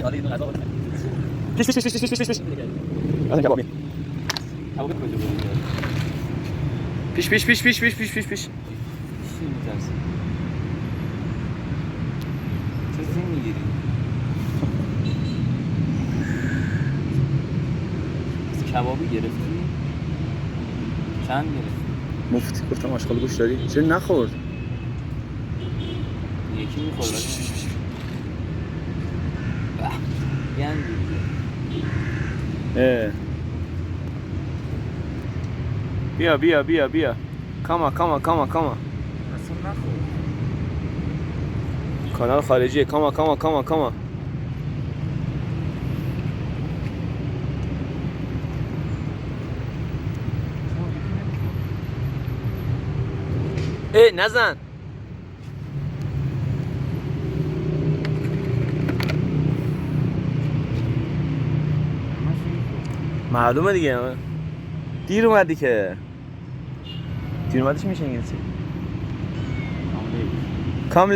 حالا اینو غذا بده. الان کبابی. کباب کجا بود؟ پیش. چی می‌ترسی؟ چه زین می‌گیری؟ کبابی گرفتی؟ چند گرفتی؟ مفت گفتم آشغال گوش داری؟ چرا نخورد؟ یکی می‌خوره ولی گندی بیا کاما اصلا نخور کانال خارجیه کاما نزن معلومه دیگه دیر اومدی که دیر اومدی چی میشه انگلیسی؟ کام